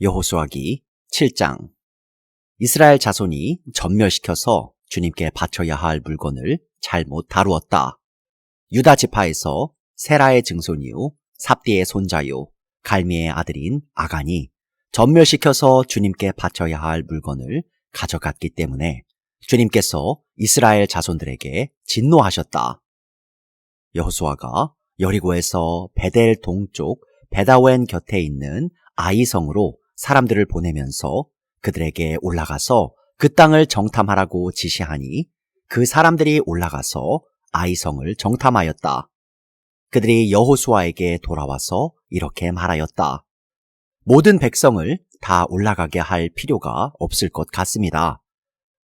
여호수아기 7장. 이스라엘 자손이 전멸시켜서 주님께 바쳐야 할 물건을 잘못 다루었다. 유다 지파에서 세라의 증손이요 삽디의 손자요 갈미의 아들인 아간이 전멸시켜서 주님께 바쳐야 할 물건을 가져갔기 때문에 주님께서 이스라엘 자손들에게 진노하셨다. 여호수아가 여리고에서 베델 동쪽 베다웬 곁에 있는 아이성으로 사람들을 보내면서 그들에게 올라가서 그 땅을 정탐하라고 지시하니 그 사람들이 올라가서 아이성을 정탐하였다. 그들이 여호수아에게 돌아와서 이렇게 말하였다. 모든 백성을 다 올라가게 할 필요가 없을 것 같습니다.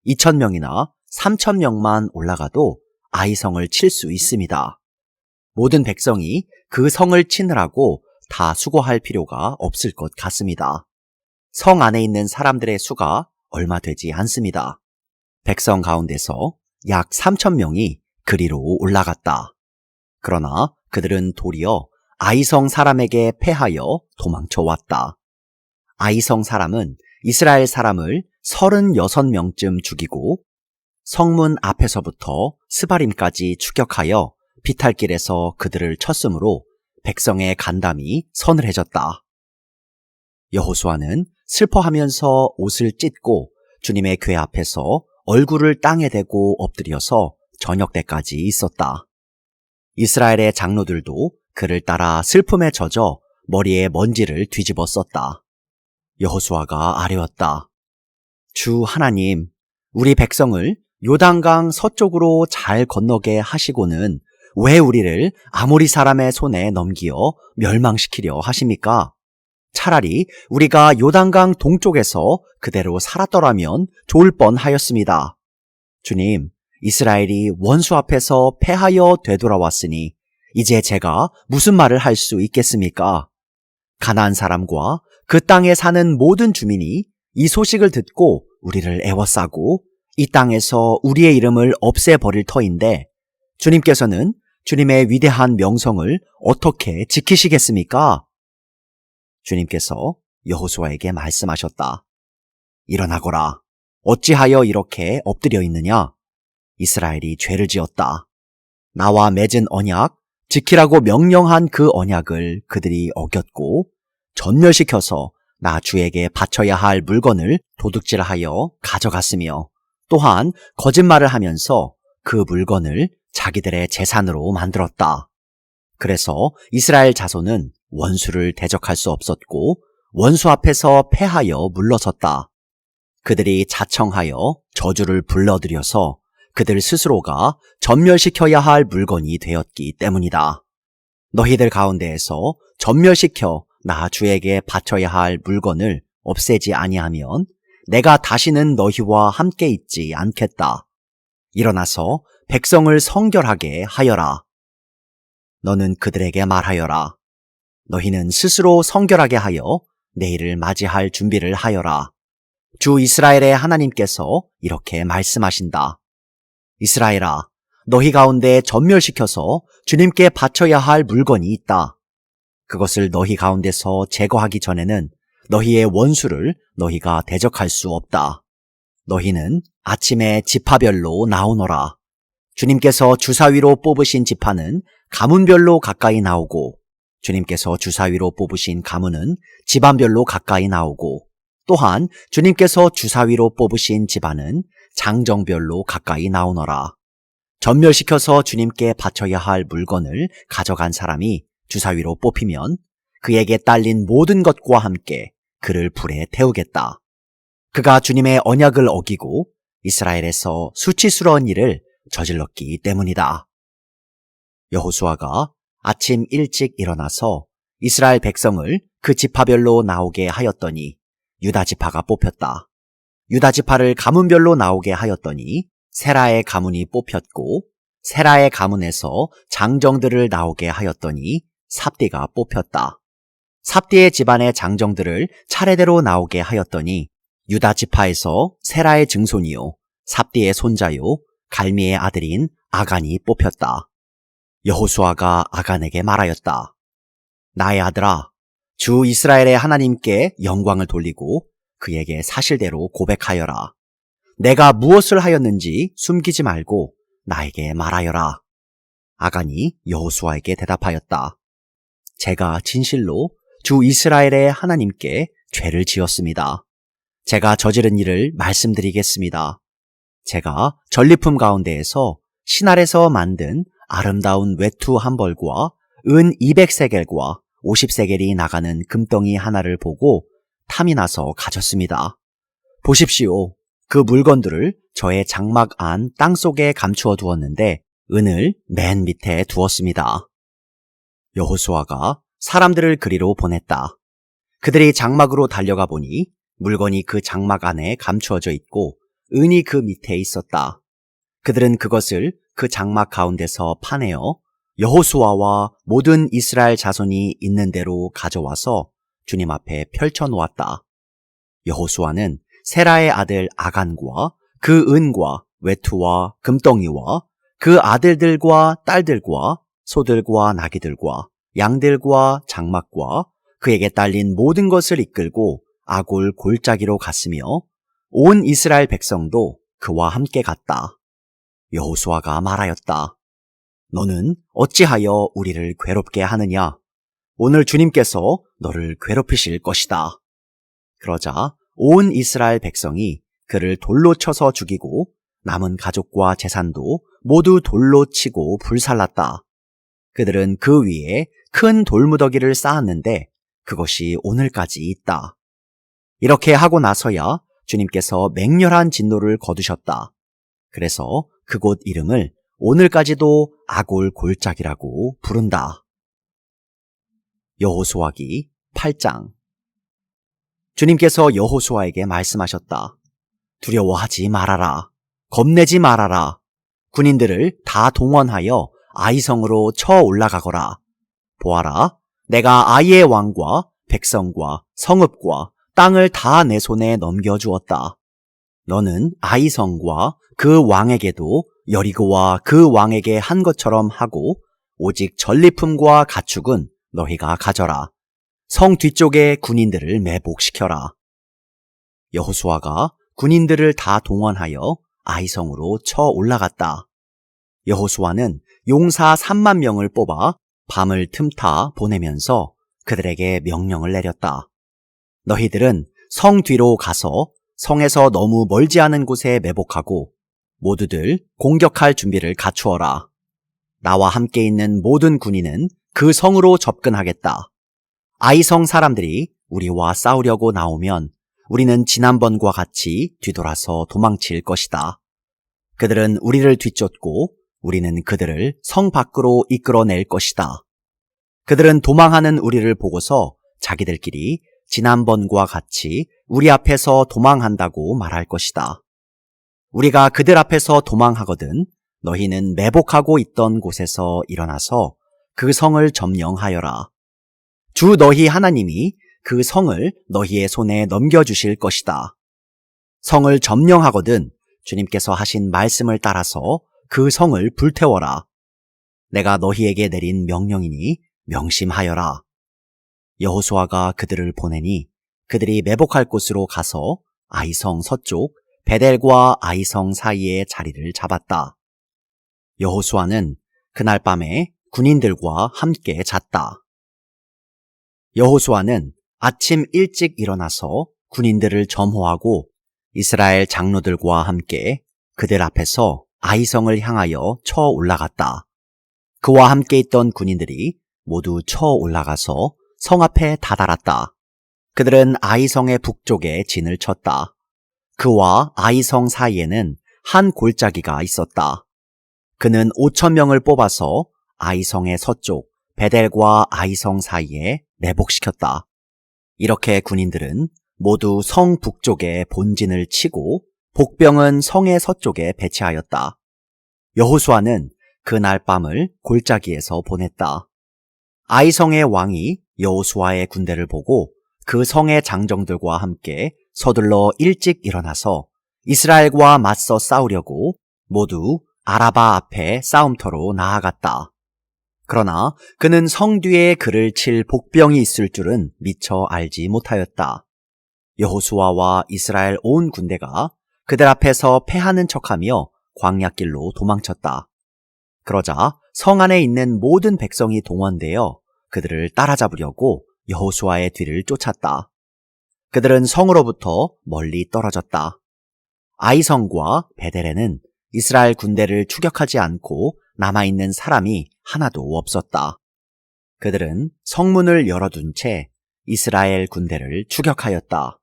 2,000명이나 3,000명만 올라가도 아이성을 칠 수 있습니다. 모든 백성이 그 성을 치느라고 다 수고할 필요가 없을 것 같습니다. 성 안에 있는 사람들의 수가 얼마 되지 않습니다. 백성 가운데서 약 3,000명이 그리로 올라갔다. 그러나 그들은 도리어 아이성 사람에게 패하여 도망쳐 왔다. 아이성 사람은 이스라엘 사람을 36명쯤 죽이고 성문 앞에서부터 스바림까지 추격하여 비탈길에서 그들을 쳤으므로 백성의 간담이 서늘해졌다. 여호수아는 슬퍼하면서 옷을 찢고 주님의 궤 앞에서 얼굴을 땅에 대고 엎드려서 저녁 때까지 있었다. 이스라엘의 장로들도 그를 따라 슬픔에 젖어 머리에 먼지를 뒤집어 썼다. 여호수아가 아뢰었다. 주 하나님, 우리 백성을 요단강 서쪽으로 잘 건너게 하시고는 왜 우리를 아모리 사람의 손에 넘기어 멸망시키려 하십니까? 차라리 우리가 요단강 동쪽에서 그대로 살았더라면 좋을 뻔하였습니다. 주님, 이스라엘이 원수 앞에서 패하여 되돌아왔으니 이제 제가 무슨 말을 할 수 있겠습니까? 가나안 사람과 그 땅에 사는 모든 주민이 이 소식을 듣고 우리를 애워싸고 이 땅에서 우리의 이름을 없애버릴 터인데 주님께서는 주님의 위대한 명성을 어떻게 지키시겠습니까? 주님께서 여호수아에게 말씀하셨다. 일어나거라. 어찌하여 이렇게 엎드려 있느냐? 이스라엘이 죄를 지었다. 나와 맺은 언약, 지키라고 명령한 그 언약을 그들이 어겼고 전멸시켜서 나 주에게 바쳐야 할 물건을 도둑질하여 가져갔으며 또한 거짓말을 하면서 그 물건을 자기들의 재산으로 만들었다. 그래서 이스라엘 자손은 원수를 대적할 수 없었고 원수 앞에서 패하여 물러섰다. 그들이 자청하여 저주를 불러들여서 그들 스스로가 전멸시켜야 할 물건이 되었기 때문이다. 너희들 가운데에서 전멸시켜 나 주에게 바쳐야 할 물건을 없애지 아니하면 내가 다시는 너희와 함께 있지 않겠다. 일어나서 백성을 성결하게 하여라. 너는 그들에게 말하여라. 너희는 스스로 성결하게 하여 내일을 맞이할 준비를 하여라. 주 이스라엘의 하나님께서 이렇게 말씀하신다. 이스라엘아, 너희 가운데 전멸시켜서 주님께 바쳐야 할 물건이 있다. 그것을 너희 가운데서 제거하기 전에는 너희의 원수를 너희가 대적할 수 없다. 너희는 아침에 지파별로 나오너라. 주님께서 주사위로 뽑으신 지파는 가문별로 가까이 나오고 주님께서 주사위로 뽑으신 가문은 집안별로 가까이 나오고 또한 주님께서 주사위로 뽑으신 집안은 장정별로 가까이 나오너라. 전멸시켜서 주님께 바쳐야 할 물건을 가져간 사람이 주사위로 뽑히면 그에게 딸린 모든 것과 함께 그를 불에 태우겠다. 그가 주님의 언약을 어기고 이스라엘에서 수치스러운 일을 저질렀기 때문이다. 여호수아가 아침 일찍 일어나서 이스라엘 백성을 그 지파별로 나오게 하였더니 유다 지파가 뽑혔다. 유다 지파를 가문별로 나오게 하였더니 세라의 가문이 뽑혔고 세라의 가문에서 장정들을 나오게 하였더니 삽디가 뽑혔다. 삽디의 집안의 장정들을 차례대로 나오게 하였더니 유다 지파에서 세라의 증손이요 삽디의 손자요 갈미의 아들인 아간이 뽑혔다. 여호수아가 아간에게 말하였다. 나의 아들아, 주 이스라엘의 하나님께 영광을 돌리고 그에게 사실대로 고백하여라. 내가 무엇을 하였는지 숨기지 말고 나에게 말하여라. 아간이 여호수아에게 대답하였다. 제가 진실로 주 이스라엘의 하나님께 죄를 지었습니다. 제가 저지른 일을 말씀드리겠습니다. 제가 전리품 가운데에서 신할에서 만든 아름다운 외투 한 벌과 은 200세겔과 50세겔이 나가는 금덩이 하나를 보고 탐이 나서 가졌습니다. 보십시오. 그 물건들을 저의 장막 안 땅속에 감추어 두었는데 은을 맨 밑에 두었습니다. 여호수아가 사람들을 그리로 보냈다. 그들이 장막으로 달려가 보니 물건이 그 장막 안에 감추어져 있고 은이 그 밑에 있었다. 그들은 그것을 그 장막 가운데서 파내어 여호수아와 모든 이스라엘 자손이 있는 대로 가져와서 주님 앞에 펼쳐 놓았다. 여호수아는 세라의 아들 아간과 그 은과 외투와 금덩이와 그 아들들과 딸들과 소들과 나귀들과 양들과 장막과 그에게 딸린 모든 것을 이끌고 아골 골짜기로 갔으며 온 이스라엘 백성도 그와 함께 갔다. 여호수아가 말하였다. 너는 어찌하여 우리를 괴롭게 하느냐? 오늘 주님께서 너를 괴롭히실 것이다. 그러자 온 이스라엘 백성이 그를 돌로 쳐서 죽이고 남은 가족과 재산도 모두 돌로 치고 불살랐다. 그들은 그 위에 큰 돌무더기를 쌓았는데 그것이 오늘까지 있다. 이렇게 하고 나서야 주님께서 맹렬한 진노를 거두셨다. 그래서 그곳 이름을 오늘까지도 아골 골짜기라고 부른다. 여호수아기 8장. 주님께서 여호수아에게 말씀하셨다. 두려워하지 말아라. 겁내지 말아라. 군인들을 다 동원하여 아이성으로 쳐 올라가거라. 보아라, 내가 아이의 왕과 백성과 성읍과 땅을 다 내 손에 넘겨주었다. 너는 아이성과 그 왕에게도 여리고와 그 왕에게 한 것처럼 하고 오직 전리품과 가축은 너희가 가져라. 성 뒤쪽에 군인들을 매복시켜라. 여호수아가 군인들을 다 동원하여 아이성으로 쳐 올라갔다. 여호수아는 용사 3만 명을 뽑아 밤을 틈타 보내면서 그들에게 명령을 내렸다. 너희들은 성 뒤로 가서 성에서 너무 멀지 않은 곳에 매복하고 모두들 공격할 준비를 갖추어라. 나와 함께 있는 모든 군인은 그 성으로 접근하겠다. 아이성 사람들이 우리와 싸우려고 나오면 우리는 지난번과 같이 뒤돌아서 도망칠 것이다. 그들은 우리를 뒤쫓고 우리는 그들을 성 밖으로 이끌어낼 것이다. 그들은 도망하는 우리를 보고서 자기들끼리 지난번과 같이 우리 앞에서 도망한다고 말할 것이다. 우리가 그들 앞에서 도망하거든 너희는 매복하고 있던 곳에서 일어나서 그 성을 점령하여라. 주 너희 하나님이 그 성을 너희의 손에 넘겨주실 것이다. 성을 점령하거든 주님께서 하신 말씀을 따라서 그 성을 불태워라. 내가 너희에게 내린 명령이니 명심하여라. 여호수아가 그들을 보내니 그들이 매복할 곳으로 가서 아이성 서쪽 베델과 아이성 사이에 자리를 잡았다. 여호수아는 그날 밤에 군인들과 함께 잤다. 여호수아는 아침 일찍 일어나서 군인들을 점호하고 이스라엘 장로들과 함께 그들 앞에서 아이성을 향하여 쳐 올라갔다. 그와 함께 있던 군인들이 모두 쳐 올라가서 성 앞에 다다랐다. 그들은 아이성의 북쪽에 진을 쳤다. 그와 아이성 사이에는 한 골짜기가 있었다. 그는 5,000명을 뽑아서 아이성의 서쪽 베델과 아이성 사이에 매복시켰다. 이렇게 군인들은 모두 성 북쪽에 본진을 치고 복병은 성의 서쪽에 배치하였다. 여호수아는 그날 밤을 골짜기에서 보냈다. 아이성의 왕이 여호수아의 군대를 보고 그 성의 장정들과 함께 서둘러 일찍 일어나서 이스라엘과 맞서 싸우려고 모두 아라바 앞에 싸움터로 나아갔다. 그러나 그는 성 뒤에 그를 칠 복병이 있을 줄은 미처 알지 못하였다. 여호수아와 이스라엘 온 군대가 그들 앞에서 패하는 척하며 광야길로 도망쳤다. 그러자 성 안에 있는 모든 백성이 동원되어 그들을 따라잡으려고 여호수아의 뒤를 쫓았다. 그들은 성으로부터 멀리 떨어졌다. 아이성과 베델에는 이스라엘 군대를 추격하지 않고 남아있는 사람이 하나도 없었다. 그들은 성문을 열어둔 채 이스라엘 군대를 추격하였다.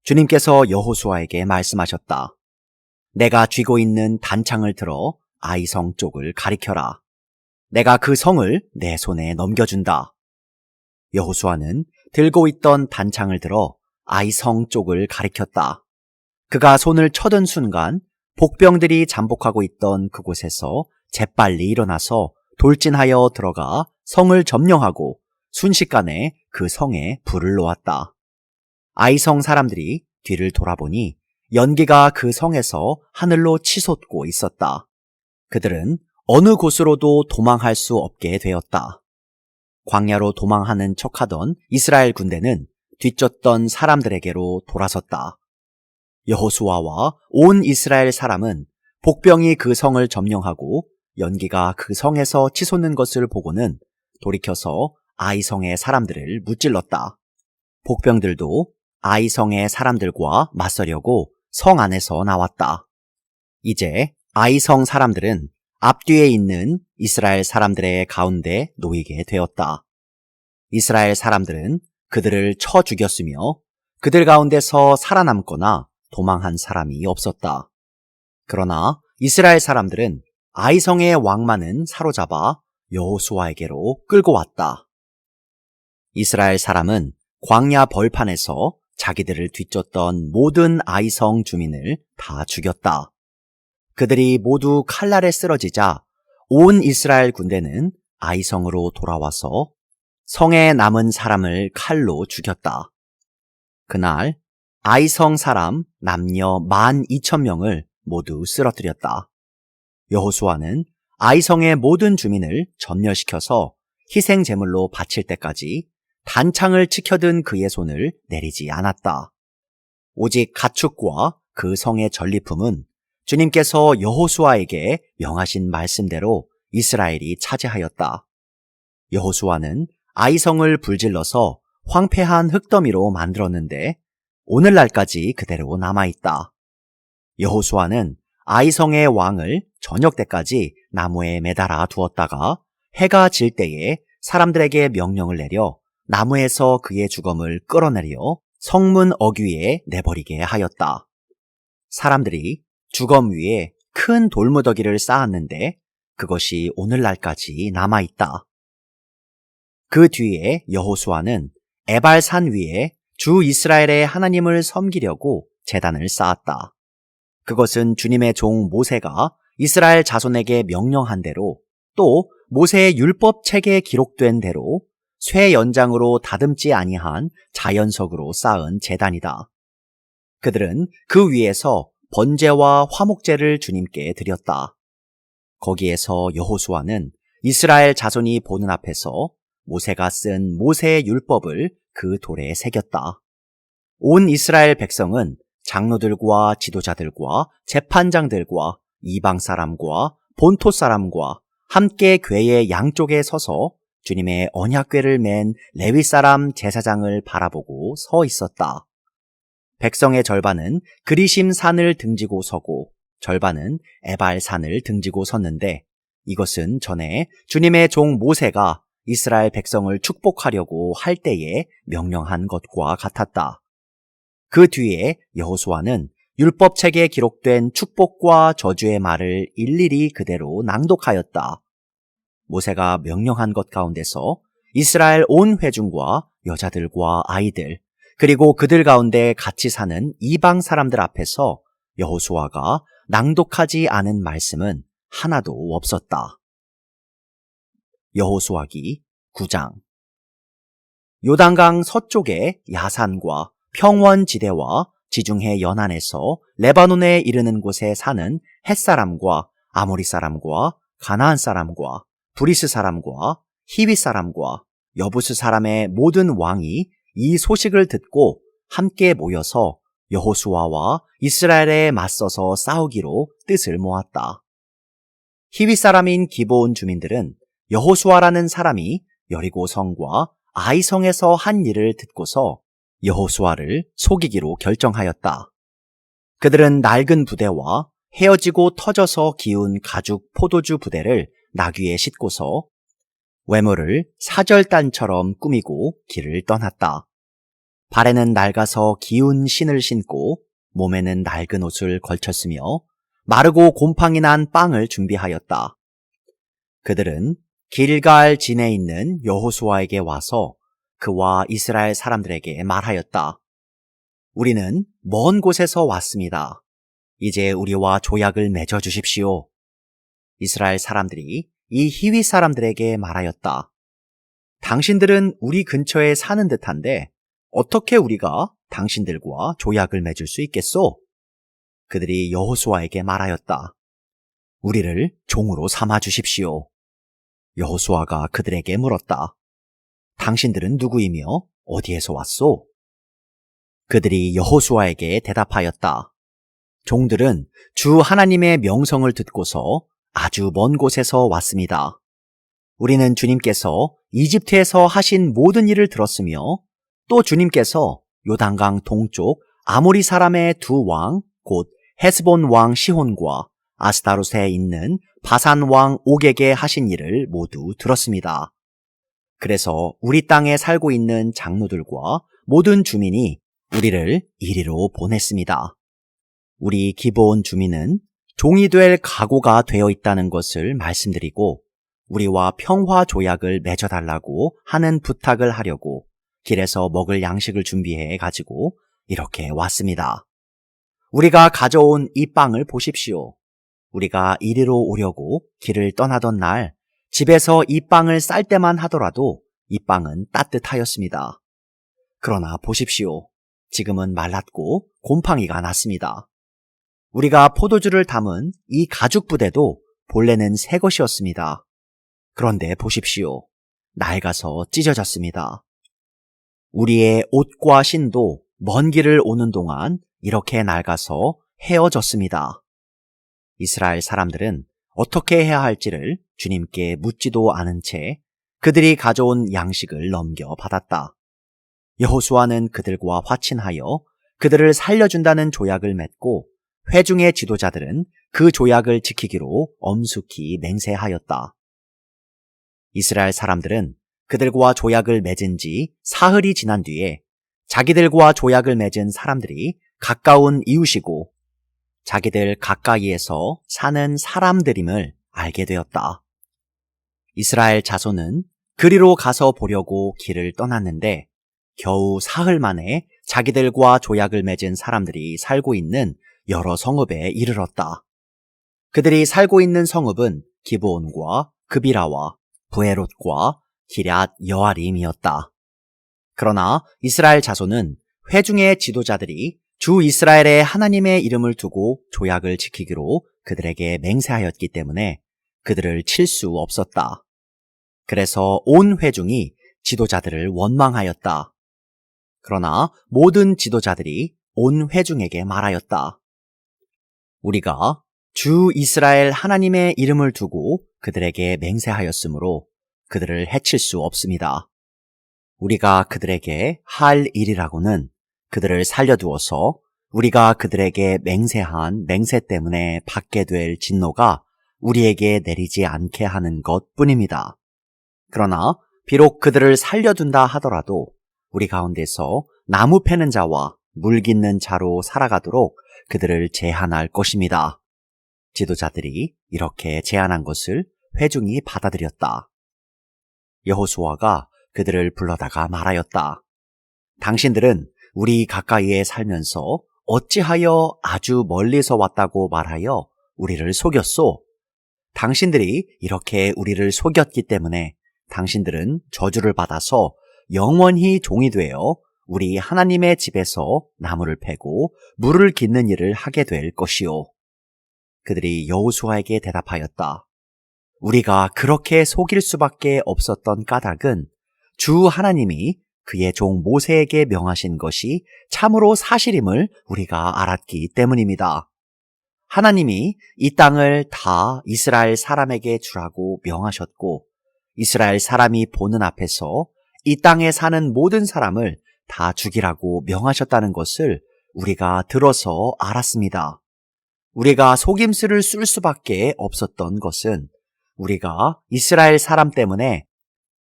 주님께서 여호수아에게 말씀하셨다. 내가 쥐고 있는 단창을 들어 아이성 쪽을 가리켜라. 내가 그 성을 내 손에 넘겨준다. 여호수아는 들고 있던 단창을 들어 아이성 쪽을 가리켰다. 그가 손을 쳐든 순간 복병들이 잠복하고 있던 그곳에서 재빨리 일어나서 돌진하여 들어가 성을 점령하고 순식간에 그 성에 불을 놓았다. 아이성 사람들이 뒤를 돌아보니 연기가 그 성에서 하늘로 치솟고 있었다. 그들은 어느 곳으로도 도망할 수 없게 되었다. 광야로 도망하는 척하던 이스라엘 군대는 뒤쫓던 사람들에게로 돌아섰다. 여호수아와 온 이스라엘 사람은 복병이 그 성을 점령하고 연기가 그 성에서 치솟는 것을 보고는 돌이켜서 아이성의 사람들을 무찔렀다. 복병들도 아이성의 사람들과 맞서려고 성 안에서 나왔다. 이제 아이성 사람들은 앞뒤에 있는 이스라엘 사람들의 가운데 놓이게 되었다. 이스라엘 사람들은 그들을 쳐 죽였으며 그들 가운데서 살아남거나 도망한 사람이 없었다. 그러나 이스라엘 사람들은 아이성의 왕만은 사로잡아 여호수아에게로 끌고 왔다. 이스라엘 사람은 광야 벌판에서 자기들을 뒤쫓던 모든 아이성 주민을 다 죽였다. 그들이 모두 칼날에 쓰러지자 온 이스라엘 군대는 아이성으로 돌아와서 성에 남은 사람을 칼로 죽였다. 그날 아이성 사람 남녀 12,000명을 모두 쓰러뜨렸다. 여호수아는 아이성의 모든 주민을 전멸시켜서 희생 제물로 바칠 때까지 단창을 치켜든 그의 손을 내리지 않았다. 오직 가축과 그 성의 전리품은 주님께서 여호수아에게 명하신 말씀대로 이스라엘이 차지하였다. 여호수아는 아이성을 불질러서 황폐한 흙더미로 만들었는데 오늘날까지 그대로 남아있다. 여호수아는 아이성의 왕을 저녁 때까지 나무에 매달아 두었다가 해가 질 때에 사람들에게 명령을 내려 나무에서 그의 주검을 끌어내려 성문 어귀에 내버리게 하였다. 사람들이 주검 위에 큰 돌무더기를 쌓았는데 그것이 오늘날까지 남아있다. 그 뒤에 여호수아는 에발산 위에 주 이스라엘의 하나님을 섬기려고 제단을 쌓았다. 그것은 주님의 종 모세가 이스라엘 자손에게 명령한 대로 또 모세의 율법 책에 기록된 대로 쇠 연장으로 다듬지 아니한 자연석으로 쌓은 제단이다. 그들은 그 위에서 번제와 화목제를 주님께 드렸다. 거기에서 여호수아는 이스라엘 자손이 보는 앞에서 모세가 쓴 모세의 율법을 그 돌에 새겼다. 온 이스라엘 백성은 장로들과 지도자들과 재판장들과 이방 사람과 본토 사람과 함께 궤의 양쪽에 서서 주님의 언약궤를 맨 레위 사람 제사장을 바라보고 서 있었다. 백성의 절반은 그리심 산을 등지고 서고 절반은 에발 산을 등지고 섰는데 이것은 전에 주님의 종 모세가 이스라엘 백성을 축복하려고 할 때에 명령한 것과 같았다. 그 뒤에 여호수아는 율법책에 기록된 축복과 저주의 말을 일일이 그대로 낭독하였다. 모세가 명령한 것 가운데서 이스라엘 온 회중과 여자들과 아이들 그리고 그들 가운데 같이 사는 이방 사람들 앞에서 여호수아가 낭독하지 않은 말씀은 하나도 없었다. 여호수아기 9장. 요단강 서쪽에 야산과 평원지대와 지중해 연안에서 레바논에 이르는 곳에 사는 헷사람과 아모리 사람과 가나안 사람과 브리스 사람과 히윗 사람과 여부스 사람의 모든 왕이 이 소식을 듣고 함께 모여서 여호수아와 이스라엘에 맞서서 싸우기로 뜻을 모았다. 히윗 사람인 기브온 주민들은 여호수아라는 사람이 여리고 성과 아이 성에서 한 일을 듣고서 여호수아를 속이기로 결정하였다. 그들은 낡은 부대와 헤어지고 터져서 기운 가죽 포도주 부대를 나귀에 싣고서 외모를 사절단처럼 꾸미고 길을 떠났다. 발에는 낡아서 기운 신을 신고 몸에는 낡은 옷을 걸쳤으며 마르고 곰팡이 난 빵을 준비하였다. 그들은 길갈 진에 있는 여호수아에게 와서 그와 이스라엘 사람들에게 말하였다. 우리는 먼 곳에서 왔습니다. 이제 우리와 조약을 맺어 주십시오. 이스라엘 사람들이 이 히윗 사람들에게 말하였다. 당신들은 우리 근처에 사는 듯한데 어떻게 우리가 당신들과 조약을 맺을 수 있겠소? 그들이 여호수아에게 말하였다. 우리를 종으로 삼아 주십시오. 여호수아가 그들에게 물었다. 당신들은 누구이며 어디에서 왔소? 그들이 여호수아에게 대답하였다. 종들은 주 하나님의 명성을 듣고서 아주 먼 곳에서 왔습니다. 우리는 주님께서 이집트에서 하신 모든 일을 들었으며 또 주님께서 요단강 동쪽 아모리 사람의 두 왕, 곧 헤스본 왕 시혼과 아스타롯에 있는 바산 왕 옥에게 하신 일을 모두 들었습니다. 그래서 우리 땅에 살고 있는 장로들과 모든 주민이 우리를 이리로 보냈습니다. 우리 기브온 주민은 종이 될 각오가 되어 있다는 것을 말씀드리고 우리와 평화 조약을 맺어달라고 하는 부탁을 하려고 길에서 먹을 양식을 준비해 가지고 이렇게 왔습니다. 우리가 가져온 이 빵을 보십시오. 우리가 이리로 오려고 길을 떠나던 날 집에서 이 빵을 쌀 때만 하더라도 이 빵은 따뜻하였습니다. 그러나 보십시오. 지금은 말랐고 곰팡이가 났습니다. 우리가 포도주를 담은 이 가죽 부대도 본래는 새 것이었습니다. 그런데 보십시오. 낡아서 찢어졌습니다. 우리의 옷과 신도 먼 길을 오는 동안 이렇게 낡아서 헤어졌습니다. 이스라엘 사람들은 어떻게 해야 할지를 주님께 묻지도 않은 채 그들이 가져온 양식을 넘겨받았다. 여호수아는 그들과 화친하여 그들을 살려준다는 조약을 맺고 회중의 지도자들은 그 조약을 지키기로 엄숙히 맹세하였다. 이스라엘 사람들은 그들과 조약을 맺은 지 사흘이 지난 뒤에 자기들과 조약을 맺은 사람들이 가까운 이웃이고 자기들 가까이에서 사는 사람들임을 알게 되었다. 이스라엘 자손은 그리로 가서 보려고 길을 떠났는데 겨우 사흘 만에 자기들과 조약을 맺은 사람들이 살고 있는 여러 성읍에 이르렀다. 그들이 살고 있는 성읍은 기브온과 그비라와 부에롯과 기럇 여아림이었다. 그러나 이스라엘 자손은 회중의 지도자들이 주 이스라엘의 하나님의 이름을 두고 조약을 지키기로 그들에게 맹세하였기 때문에 그들을 칠 수 없었다. 그래서 온 회중이 지도자들을 원망하였다. 그러나 모든 지도자들이 온 회중에게 말하였다. 우리가 주 이스라엘 하나님의 이름을 두고 그들에게 맹세하였으므로 그들을 해칠 수 없습니다. 우리가 그들에게 할 일이라고는 그들을 살려두어서 우리가 그들에게 맹세한 맹세 때문에 받게 될 진노가 우리에게 내리지 않게 하는 것뿐입니다. 그러나 비록 그들을 살려둔다 하더라도 우리 가운데서 나무 패는 자와 물 깃는 자로 살아가도록 그들을 제한할 것입니다. 지도자들이 이렇게 제안한 것을 회중이 받아들였다. 여호수아가 그들을 불러다가 말하였다. 당신들은 우리 가까이에 살면서 어찌하여 아주 멀리서 왔다고 말하여 우리를 속였소? 당신들이 이렇게 우리를 속였기 때문에 당신들은 저주를 받아서 영원히 종이 되어 우리 하나님의 집에서 나무를 패고 물을 깃는 일을 하게 될 것이요. 그들이 여호수아에게 대답하였다. 우리가 그렇게 속일 수밖에 없었던 까닭은 주 하나님이 그의 종 모세에게 명하신 것이 참으로 사실임을 우리가 알았기 때문입니다. 하나님이 이 땅을 다 이스라엘 사람에게 주라고 명하셨고, 이스라엘 사람이 보는 앞에서 이 땅에 사는 모든 사람을 다 죽이라고 명하셨다는 것을 우리가 들어서 알았습니다. 우리가 속임수를 쓸 수밖에 없었던 것은 우리가 이스라엘 사람 때문에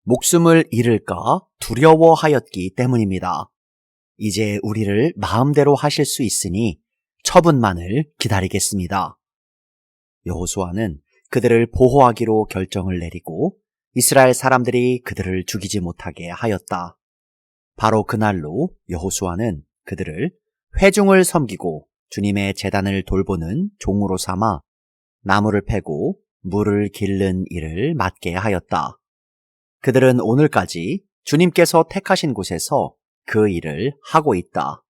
목숨을 잃을까 두려워하였기 때문입니다. 이제 우리를 마음대로 하실 수 있으니 처분만을 기다리겠습니다. 여호수아는 그들을 보호하기로 결정을 내리고 이스라엘 사람들이 그들을 죽이지 못하게 하였다. 바로 그날로 여호수아는 그들을 회중을 섬기고 주님의 제단을 돌보는 종으로 삼아 나무를 패고 물을 기르는 일을 맡게 하였다. 그들은 오늘까지 주님께서 택하신 곳에서 그 일을 하고 있다.